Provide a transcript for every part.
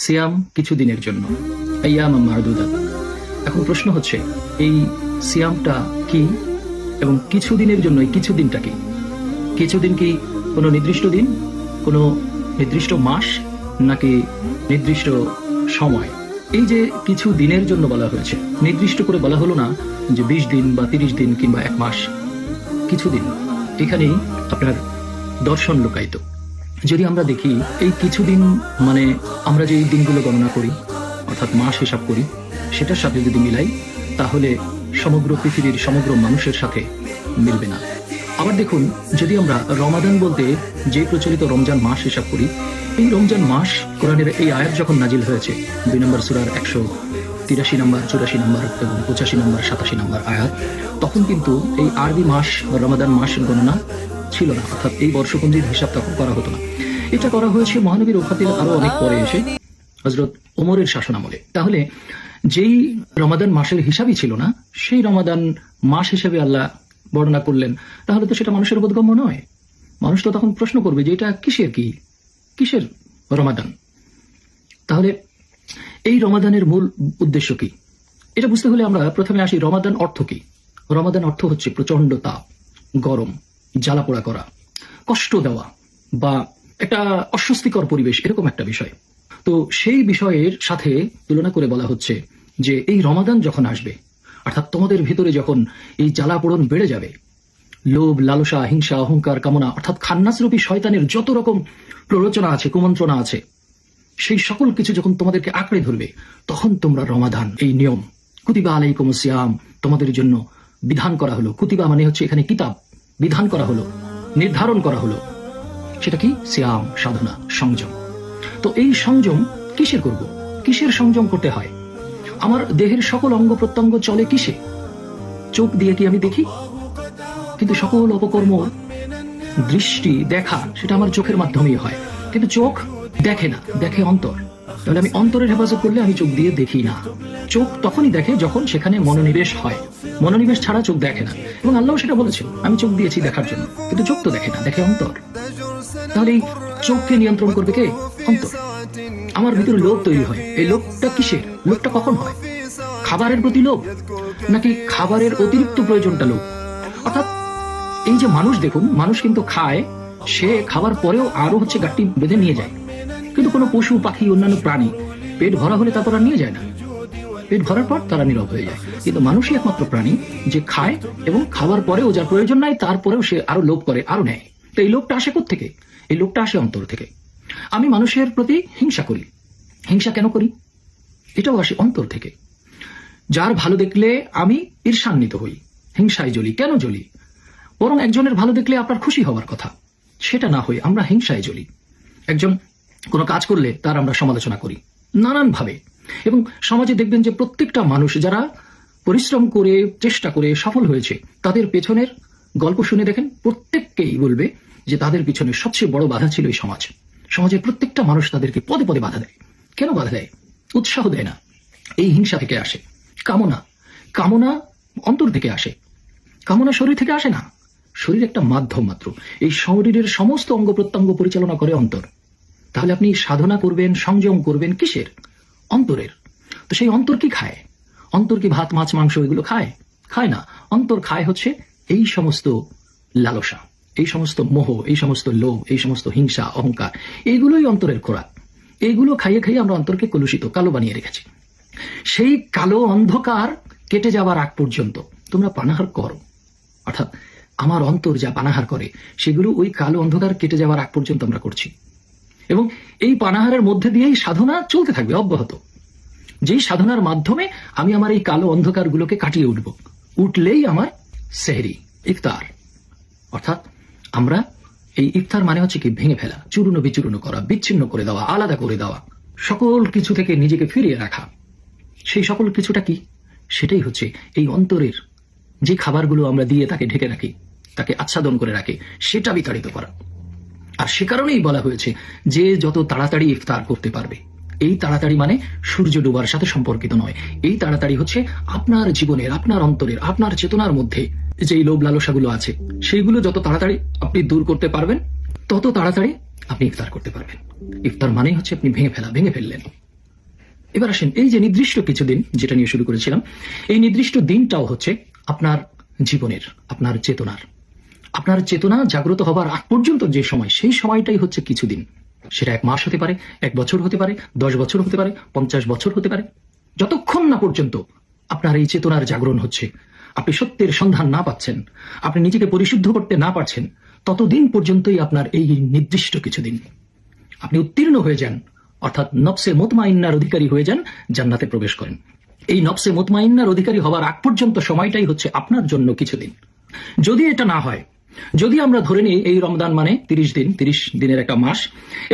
সিয়াম কিছু দিনের জন্য, আইয়াম মা'দুদাত। এখন প্রশ্ন হচ্ছে এই সিয়ামটা কি এবং কিছু দিনের জন্য এই কিছু দিনটা কি? কিছুদিন কি কোনো নির্দিষ্ট দিন, কোনো নির্দিষ্ট মাস, নাকি নির্দিষ্ট সময়? এই যে কিছু দিনের জন্য বলা হয়েছে, নির্দিষ্ট করে বলা হলো না যে 20 দিন বা 30 দিন কিংবা 1 মাস, কিছুদিন। এখানেই আপনার দর্শন লুকায়িত। যদি আমরা দেখি এই কিছুদিন মানে আমরা যে এই দিনগুলো গণনা করি অর্থাৎ মাস হিসাব করি, সেটার সাথে যদি মিলাই তাহলে সমগ্র পৃথিবীর সমগ্র মানুষের সাথে মিলবে না। আবার দেখুন, যদি আমরা রমাদান বলতে যে প্রচলিত রমজান মাস হিসাব করি, এই রমজান মাস কোরআনের এই আয়াত যখন নাজিল হয়েছে 2 নম্বর সূরার 183 নম্বর, 84 নম্বর এবং 85 নম্বর, 87 নম্বর আয়াত, তখন কিন্তু এই আরবি মাস রমাদান মাস গণনা ছিল না, অর্থাৎ এই বর্ষপঞ্জির হিসাব তখন করা হতো না। এটা করা হয়েছে মহানবীর ওফাতের আরো অনেক পরে এসে হযরত ওমরের শাসনামলে। তাহলে যেই রমাদান মাসের হিসাবই ছিল না, সেই রমাদান মাস হিসেবে আল্লাহ বর্ণনা করলেন, তাহলে তো সেটা মানুষের বোধগম্য নয়। মানুষ তো তখন প্রশ্ন করবে যে এটা কিসের রমাদান? তাহলে এই রমাদানের মূল উদ্দেশ্য কি? এটা বুঝতে হলে আমরা প্রথমে আসি রমাদান অর্থ কি। রমাদান অর্থ হচ্ছে প্রচন্ড তাপ, গরম, জ্বালাপোড়া করা, কষ্ট দেওয়া বা একটা অস্বস্তিকর পরিবেশ, এরকম একটা বিষয়। তো সেই বিষয়ের সাথে তুলনা করে বলা হচ্ছে যে এই রমাদান যখন আসবে, অর্থাৎ তোমাদের ভিতরে যখন এই জ্বালাপোড়ন বেড়ে যাবে, লোভ, লালসা, হিংসা, অহংকার, কামনা, অর্থাৎ খান্নাসরূপী শয়তানের যত রকম প্ররোচনা আছে, কুমন্ত্রণা আছে, সেই সকল কিছু যখন তোমাদেরকে আঁকড়ে ধরবে, তখন তোমরা রমাদান এই নিয়ম কুতিবা আলাইকুমুস সিয়াম তোমাদের জন্য বিধান করা হলো। কুতিবা মানে হচ্ছে এখানে কিতাব, বিধান করা হলো, নির্ধারণ করা হলো। সেটা কি? সিয়াম, সাধনা, সংযম। তো এই সংযম কিসের করব? কিসের সংযম করতে হয়? আমার দেহের সকল অঙ্গ প্রত্যঙ্গ চলে কিসে? চোখ দিয়ে কি আমি দেখি? কিন্তু সকল অপকর্ম, দৃষ্টি, দেখা, সেটা আমার চোখের মাধ্যমেই হয়। কিন্তু চোখ দেখে না, দেখে অন্তর। তাহলে আমি অন্তরের হেফাজত করলে আমি চোখ দিয়ে দেখি না। চোখ তখনই দেখে যখন সেখানে মনোনিবেশ হয়। মনোনিবেশ ছাড়া চোখ দেখে না। এবং আল্লাহ সেটা বলেছে, আমি চোখ দিয়েছি দেখার জন্য, কিন্তু চোখ তো দেখে না, দেখে অন্তর। তাহলে এই চোখকে নিয়ন্ত্রণ করবে কে? অন্তর। আমার ভিতরে লোভ তৈরি হয়, এই লোভটা কিসের? লোভটা কখন হয়? খাবারের প্রতি লোভ, নাকি খাবারের অতিরিক্ত প্রয়োজনটা লোভ? অর্থাৎ এই যে মানুষ, দেখুন, মানুষ কিন্তু খায়, সে খাবার পরেও আরো গাট্টি বেঁধে নিয়ে যায়। কিন্তু কোনো পশু, পাখি, অন্যান্য প্রাণী পেট ভরা হলে তারপর আর নিয়ে যায় না। পেট ভরার পর তারা নীরব হয়ে যায়। কিন্তু মানুষই একমাত্র প্রাণী যে খায় এবং খাবার পরেও যার প্রয়োজন নাই তারপরেও সে আরো লোভ করে, আরো নেয়। তো এই লোভটা আসে কোত্থেকে? এই লোভটা আসে অন্তর থেকে। আমি মানুষের প্রতি হিংসা করি। হিংসা কেন করি? এটাও আসে অন্তর থেকে। যার ভালো দেখলে আমি ঈর্ষান্বিত হই, হিংসায় জ্বলি। কেন জ্বলি? বরং একজনের ভালো দেখলে আপনার খুশি হওয়ার কথা, সেটা না হয়ে আমরা হিংসায় জ্বলি। একজন কোনো কাজ করলে তার আমরা সমালোচনা করি নানান ভাবে। এবং সমাজে দেখবেন যে প্রত্যেকটা মানুষ যারা পরিশ্রম করে, চেষ্টা করে সফল হয়েছে, তাদের পেছনের গল্প শুনে দেখেন, প্রত্যেককেই বলবে যে তাদের পিছনে সবচেয়ে বড় বাধা ছিল এই সমাজ। সমাজের প্রত্যেকটা মানুষ তাদেরকে পদে পদে বাধা দেয়। কেন বাধা দেয়? উৎসাহ দেয় না। এই হিংসা থেকে আসে। কামনা অন্তর থেকে আসে। কামনা শরীর থেকে আসে না। শরীর একটা মাধ্যম মাত্র। এই শরীরের সমস্ত অঙ্গ প্রত্যঙ্গ পরিচালনা করে অন্তর। তাহলে আপনি সাধনা করবেন, সংযম করবেন কিসের? অন্তরের। তো সেই অন্তর কি খায়? অন্তর কি ভাত, মাছ, মাংস এগুলো খায়? খায় না। অন্তর খায় হচ্ছে এই সমস্ত লালসা, এই সমস্ত মোহ, এই সমস্ত লোভ, এই সমস্ত হিংসা, অহংকার, এইগুলোই অন্তরের খোরাক। এইগুলো খাইয়ে খাইয়ে আমরা অন্তরকে কলুষিত, কালো বানিয়ে রেখেছি। সেই কালো অন্ধকার কেটে যাওয়ার আগ পর্যন্ত তোমরা পানাহার করো। অর্থাৎ আমার অন্তর যা পানাহার করে সেগুলো ওই কালো অন্ধকার কেটে যাওয়ার আগ পর্যন্ত আমরা করছি। এবং এই পানাহারের মধ্যে দিয়েই সাধনা চলতে থাকবে অব্যাহত। যেই সাধনার মাধ্যমে আমি আমার এই কালো অন্ধকারগুলোকে কাটিয়ে উঠব। উঠলেই আমার সেহরি, ইফতার। অর্থাৎ আমরা এই ইফতার মানে হচ্ছে কি? ভেঙে ফেলা, চূর্ণ বিচূর্ণ করা, বিচ্ছিন্ন করে দেওয়া, আলাদা করে দেওয়া, সকল কিছু থেকে নিজেকে ফিরিয়ে রাখা। সেই সকল কিছুটা কি? সেটাই হচ্ছে এই অন্তরের যে খাবারগুলো আমরা দিয়ে তাকে ঢেকে রাখি, তাকে আচ্ছাদন করে রাখি, সেটা বিতাড়িত করা। আর সে কারণেই বলা হয়েছে যে যত তাড়াতাড়ি ইফতার করতে পারবে। এই তাড়াতাড়ি মানে সূর্য ডোবার সাথে সম্পর্কিত নয়। এই তাড়াতাড়ি হচ্ছে আপনার জীবনের, আপনার অন্তরের, আপনার চেতনার মধ্যে যে লোভ লালসাগুলো আছে, সেইগুলো যত তাড়াতাড়ি আপনি দূর করতে পারবেন, তত তাড়াতাড়ি আপনি ইফতার করতে পারবেন। ইফতার মানেই হচ্ছে আপনি ভেঙে ফেললেন। এবার আসেন, এই যে নির্দিষ্ট কিছুদিন যেটা নিয়ে শুরু করেছিলাম, এই নির্দিষ্ট দিনটাও হচ্ছে আপনার জীবনের, আপনার চেতনা জাগ্রত হবার আগ পর্যন্ত যে সময়, সেই সময়টাই হচ্ছে কিছুদিন। সেটা 1 মাস হতে পারে, 1 বছর হতে পারে, 10 বছর হতে পারে, 50 বছর হতে পারে। যতক্ষণ না পর্যন্ত আপনার এই চেতনার জাগরণ হচ্ছে, আপনি সত্যের সন্ধান না পাচ্ছেন, আপনি নিজেকে পরিশুদ্ধ করতে না পারছেন, ততদিন পর্যন্তই আপনার এই নির্দিষ্ট কিছুদিন। আপনি উত্তীর্ণ হয়ে যান, অর্থাৎ নফসে মুতমাইন্নার অধিকারী হয়ে যান, জান্নাতে প্রবেশ করেন। এই নফসে মুতমাইন্নার অধিকারী হওয়ার আগ পর্যন্ত সময়টাই হচ্ছে আপনার জন্য কিছুদিন। যদি এটা না হয়, যদি আমরা ধরে নিই এই রমজান মানে 30 দিন, 30 দিনের একটা মাস,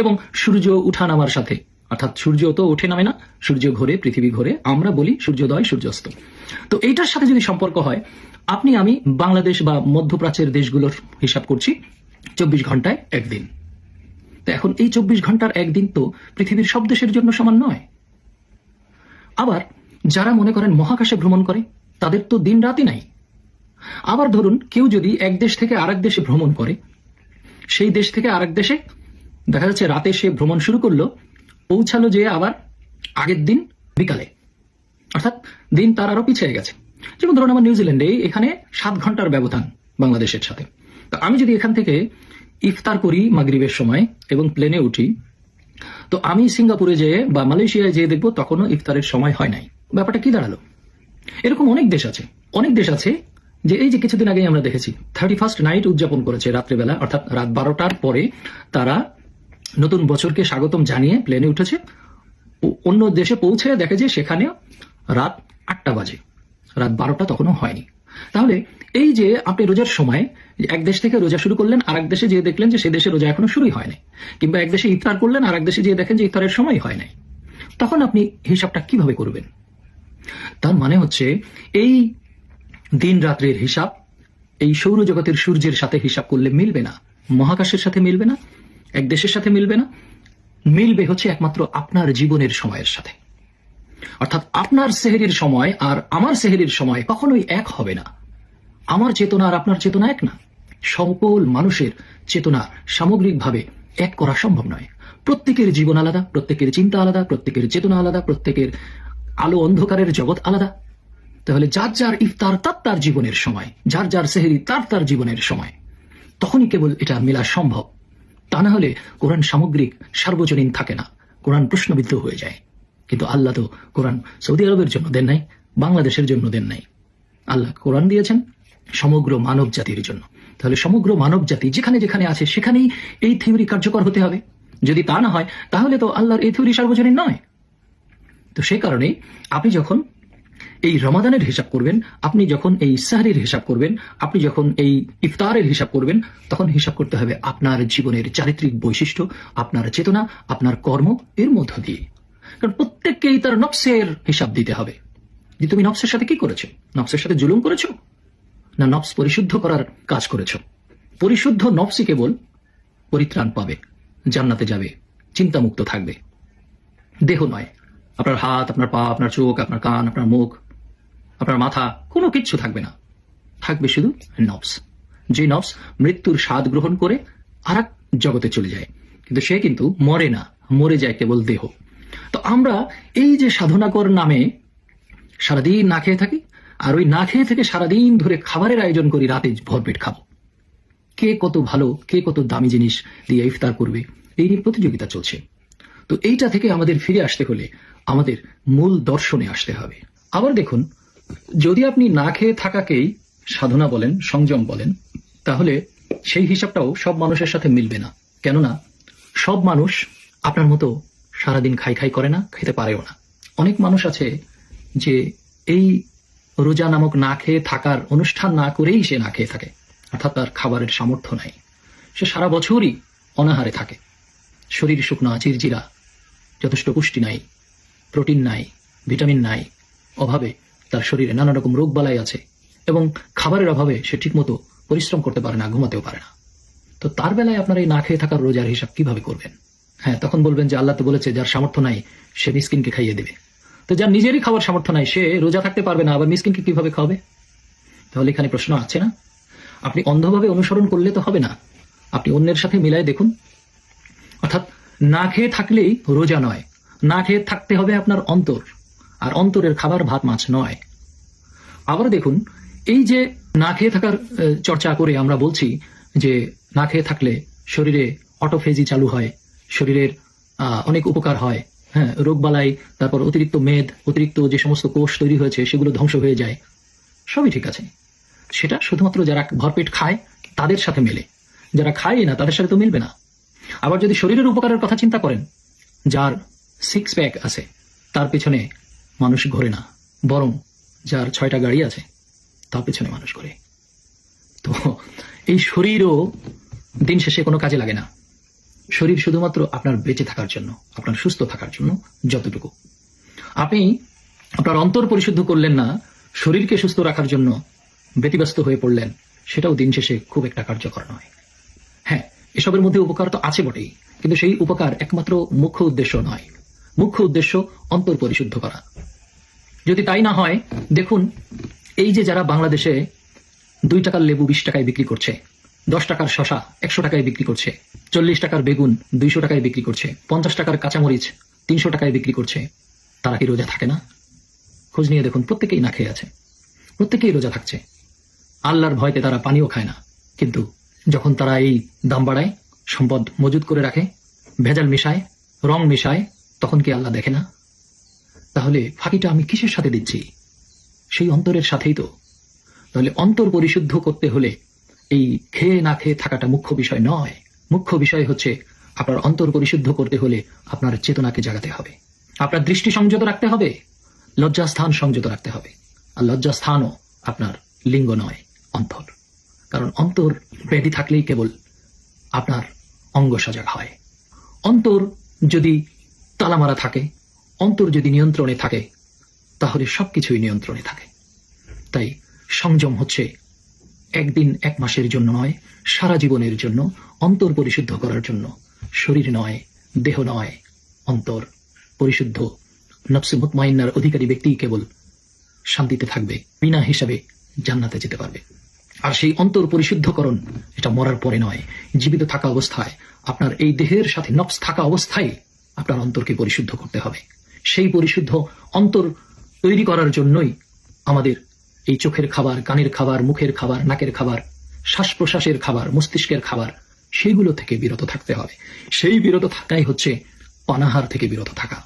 এবং সূর্য উঠা নামার সাথে, অর্থাৎ সূর্য তো ওঠে নামে না, সূর্য ঘোরে, পৃথিবী ঘোরে, আমরা বলি সূর্যোদয় সূর্যাস্ত। তো এইটার সাথে যদি সম্পর্ক হয়, আপনি আমি বাংলাদেশ বা মধ্যপ্রাচ্যের দেশগুলোর হিসাব করছি 24 ঘন্টায় একদিন। তো এখন এই 24 ঘন্টার একদিন তো পৃথিবীর সব দেশের জন্য সমান নয়। আবার যারা মনে করেন মহাকাশে ভ্রমণ করে, তাদের তো দিন রাতই নাই। আবার ধরুন কেউ যদি এক দেশ থেকে আরেক দেশে ভ্রমণ করে, সেই দেশ থেকে আরেক দেশে দেখা যাচ্ছে রাতে সে ভ্রমণ শুরু করলো, পৌঁছালো যে আবার আগের দিন বিকালে, অর্থাৎ দিন তার আরো পিছিয়ে গেছে। যেমন ধরুন আমার নিউজিল্যান্ডে এখানে 7 ঘন্টার ব্যবধান বাংলাদেশের সাথে। তো আমি যদি এখান থেকে ইফতার করি মাগরিবের সময় এবং প্লেনে উঠি, তো আমি সিঙ্গাপুরে যেয়ে বা মালয়েশিয়ায় যেয়ে দেখবো তখনও ইফতারের সময় হয় নাই। ব্যাপারটা কি দাঁড়ালো? এরকম অনেক দেশ আছে যে এই যে কিছুদিন আগে আমরা দেখেছি 31st নাইট উদযাপন করেছে রাত্রেবেলা, অর্থাৎ রাত 12টার পরে তারা নতুন বছরকে স্বাগতম জানিয়ে প্লেনে উঠেছে, অন্য দেশে পৌঁছে দেখে যে সেখানে রাত 8টা বাজে, রাত 12টা তখনও হয়নি। তাহলে এই যে আপনি রোজার সময় এক দেশ থেকে রোজা শুরু করলেন, আর এক দেশে যেয়ে দেখলেন যে সে দেশে রোজা এখনো শুরুই হয় নাই, কিংবা এক দেশে ইফতার করলেন আর এক দেশে যেয়ে দেখেন যে ইফতারের সময় হয় নাই, তখন আপনি হিসাবটা কিভাবে করবেন? তার মানে হচ্ছে এই দিন রাত্রের হিসাব এই সৌরজগতের সূর্যের সাথে হিসাব করলে মিলবে না, মহাকাশের সাথে মিলবে না, এক দেশের সাথে মিলবে না, মিলবে হচ্ছে একমাত্র আপনার জীবনের সময়ের সাথে। অর্থাৎ আপনার সেহরির সময় আর আমার সেহরির সময় কখনোই এক হবে না। আমার চেতনা আর আপনার চেতনা এক না। সকল মানুষের চেতনা সামগ্রিকভাবে এক করা সম্ভব নয়। প্রত্যেকের জীবন আলাদা, প্রত্যেকের চিন্তা আলাদা, প্রত্যেকের চেতনা আলাদা, প্রত্যেকের আলো অন্ধকারের জগৎ আলাদা। তাহলে যার যার ইফতার তার তার জীবনের সময়, যার যার সেহরি তার তার জীবনের সময়, তখনই কেবল এটা মেলা সম্ভব। তা না হলে কোরআন সামগ্রিক সার্বজনীন থাকে না, কোরআন প্রশ্নবিদ্ধ হয়ে যায়। কিন্তু আল্লাহ তো কোরআন সৌদি আরবের জন্য দেন নাই, বাংলাদেশের জন্য দেন নাই। আল্লাহ কোরআন দিয়েছেন সমগ্র মানব জাতির জন্য। তাহলে সমগ্র মানব জাতি যেখানে যেখানে আছে সেখানেই এই থিওরি কার্যকর হতে হবে। যদি তা না হয় তাহলে তো আল্লাহর এই থিওরি সার্বজনীন নয়। তো সেই কারণে আপনি যখন এই রমাদানের হিসাব করবেন, আপনি যখন এই সাহরির হিসাব করবেন, আপনি যখন এই ইফতারের হিসাব করবেন, তখন হিসাব করতে হবে আপনার জীবনের চারিত্রিক বৈশিষ্ট্য, আপনার চেতনা, আপনার কর্ম এর মধ্য দিয়ে। কারণ প্রত্যেককেই তার নফসের হিসাব দিতে হবে যে তুমি নফসের সাথে কি করেছো, নফসের সাথে জুলুম করেছো না নফস পরিশুদ্ধ করার কাজ করেছো। পরিশুদ্ধ নফসই কেবল পরিত্রাণ পাবে, জান্নাতে যাবে, চিন্তামুক্ত থাকবে। দেহ নয়, আপনার হাত, আপনার পা, আপনার চোখ, আপনার কান, আপনার মুখ, আপনার মাথা, কোনো কিচ্ছু থাকবে না, থাকবে শুধু নফস। যে নফস মৃত্যুর স্বাদ গ্রহণ করে আর এক জগতে চলে যায়, কিন্তু সে কিন্তু মরে না, মরে যায় কেবল দেহ। তো আমরা এই যে সাধনাকর নামে সারাদিন না খেয়ে থাকি, আর ওই না খেয়ে থেকে সারাদিন ধরে খাবারের আয়োজন করি, রাতে ভরপেট খাবো। কে কত ভালো, কে কত দামি জিনিস দিয়ে ইফতার করবে, এই নিয়ে প্রতিযোগিতা চলছে। তো এইটা থেকে আমাদের ফিরে আসতে হলে আমাদের মূল দর্শনে আসতে হবে। আবার দেখুন, যদি আপনি না খেয়ে থাকাকেই সাধনা বলেন, সংযম বলেন, তাহলে সেই হিসাবটাও সব মানুষের সাথে মিলবে না। কেননা সব মানুষ আপনার মতো সারাদিন খাই খাই করে না, খেতে পারেও না। অনেক মানুষ আছে যে এই রোজা নামক না খেয়ে থাকার অনুষ্ঠান না করেই সে না খেয়ে থাকে, অর্থাৎ তার খাবারের সামর্থ্য নাই, সে সারা বছরই অনাহারে থাকে, শরীর শুকনা চিরচিরা, যথেষ্ট পুষ্টি নাই, প্রোটিন নাই, ভিটামিন নাই, অভাবে তার শরীরে নানা রকম রোগবালাই আছে, এবং খাবারের অভাবে সে ঠিকমতো পরিশ্রম করতে পারে না, ঘুমাতেও পারে না। তো তার বেলায় আপনার এই না খেয়ে থাকার রোজার হিসাব কিভাবে করবেন? হ্যাঁ, তখন বলবেন যে আল্লাহ তো বলেছে যার সামর্থ্য নাই সে মিসকিনকে খাইয়ে দেবে। তো যার নিজেরই খাওয়ার সামর্থ্য নাই সে রোজা থাকতে পারবে না, আবার মিসকিনকে কিভাবে খাওয়াবে? তাহলে এখানে প্রশ্ন আছে না? আপনি অন্ধভাবে অনুসরণ করলে তো হবে না, আপনি অন্যের সাথে মিলায় দেখুন। অর্থাৎ না খেয়ে থাকলেই রোজা নয়, না খেয়ে থাকতে হবে আপনার অন্তর, আর অন্তরের খাবার ভাত মাছ নয়। আবার দেখুন, এই যে না খেয়ে থাকার চর্চা করে আমরা বলছি যে না খেয়ে থাকলে শরীরে অটোফেজি চালু হয়, শরীরের অনেক উপকার হয়, হ্যাঁ, রোগবালাই, তারপর অতিরিক্ত মেদ, অতিরিক্ত যে সমস্ত কোষ তৈরি হয়েছে সেগুলো ধ্বংস হয়ে যায়, সবই ঠিক আছে। সেটা শুধুমাত্র যারা ভরপেট খায় তাদের সাথে মেলে, যারা খায় না তাদের সাথে তো মিলবে না। আবার যদি শরীরের উপকারের কথা চিন্তা করেন, যার সিক্স প্যাক আছে তার পেছনে মানুষ ঘোরে না, বরং যার 6টা গাড়ি আছে তার পেছনে মানুষ ঘোরে। তো এই শরীরও দিন শেষে কোনো কাজে লাগে না। শরীর শুধুমাত্র আপনার বেঁচে থাকার জন্য, আপনার সুস্থ থাকার জন্য যতটুকু। আপনি আপনার অন্তর পরিশুদ্ধ করলেন না, শরীরকে সুস্থ রাখার জন্য ব্যতিব্যস্ত হয়ে পড়লেন, সেটাও দিন শেষে খুব একটা কার্যকর নয়। হ্যাঁ, এসবের মধ্যে উপকার তো আছে বটেই, কিন্তু সেই উপকার একমাত্র মুখ্য উদ্দেশ্য নয়। মুখ্য উদ্দেশ্য অন্তর পরিশুদ্ধ করা। যদি তাই না হয়, দেখুন এই যে যারা বাংলাদেশে 2 টাকার লেবু 20 টাকায় বিক্রি করছে, 10 টাকার শশা 100 টাকায় বিক্রি করছে, 40 টাকার বেগুন 200 টাকায় বিক্রি করছে, 50 টাকার কাঁচামরিচ 300 টাকায় বিক্রি করছে, তারা কি রোজা থাকে না? খোঁজ নিয়ে দেখুন, প্রত্যেকেই না খেয়ে আছে, প্রত্যেকেই রোজা থাকছে। আল্লাহর ভয়তে তারা পানিও খায় না, কিন্তু যখন তারা এই দাম বাড়ায়, সম্পদ মজুদ করে রাখে, ভেজাল মিশায়, রং মিশায়, তখন কি আল্লাহ দেখে না? তাহলে ফাঁকিটা আমি কিসের সাথে দিচ্ছি? সেই অন্তরের সাথেই তো। তাহলে অন্তর পরিশুদ্ধ করতে হলে এই খেয়ে না খেয়ে থাকাটা মুখ্য বিষয় নয়। মুখ্য বিষয় হচ্ছে আপনার অন্তর পরিশুদ্ধ করতে হলে আপনার চেতনাকে জাগাতে হবে, আপনার দৃষ্টি সংযত রাখতে হবে, লজ্জাস্থান সংযত রাখতে হবে। আর লজ্জাস্থানও আপনার লিঙ্গ নয়, অন্তর। কারণ অন্তর ব্যাধি থাকলেই কেবল আপনার অঙ্গ সজাগ হয়। অন্তর যদি তালামারা থাকে, অন্তর যদি নিয়ন্ত্রণে থাকে, তাহলে সবকিছুই নিয়ন্ত্রণে থাকে। তাই সংযম হচ্ছে একদিন এক মাসের জন্য নয়, সারা জীবনের জন্য, অন্তর পরিশুদ্ধ করার জন্য। শরীর নয়, দেহ নয়, অন্তর পরিশুদ্ধ নফসে মুতমাইন্নার অধিকারী ব্যক্তি কেবল শান্তিতে থাকবে, বিনা হিসাবে জান্নাতে যেতে পারবে। আর সেই অন্তর পরিশুদ্ধকরণ এটা মরার পরে নয়, জীবিত থাকা অবস্থায়, আপনার এই দেহের সাথে নফস থাকা অবস্থায় আপনার অন্তরকে পরিশুদ্ধ করতে হবে। সেই পরিশুদ্ধ অন্তর তৈরি করার জন্যই আমাদের এই চোখের খাবার, কানের খাবার, মুখের খাবার, নাকের খাবার, শ্বাস প্রশ্বাসের খাবার, মস্তিষ্কের খাবার, সেইগুলো থেকে বিরত থাকতে হবে। সেই বিরত থাকাই হচ্ছে পানাহার থেকে বিরত থাকা।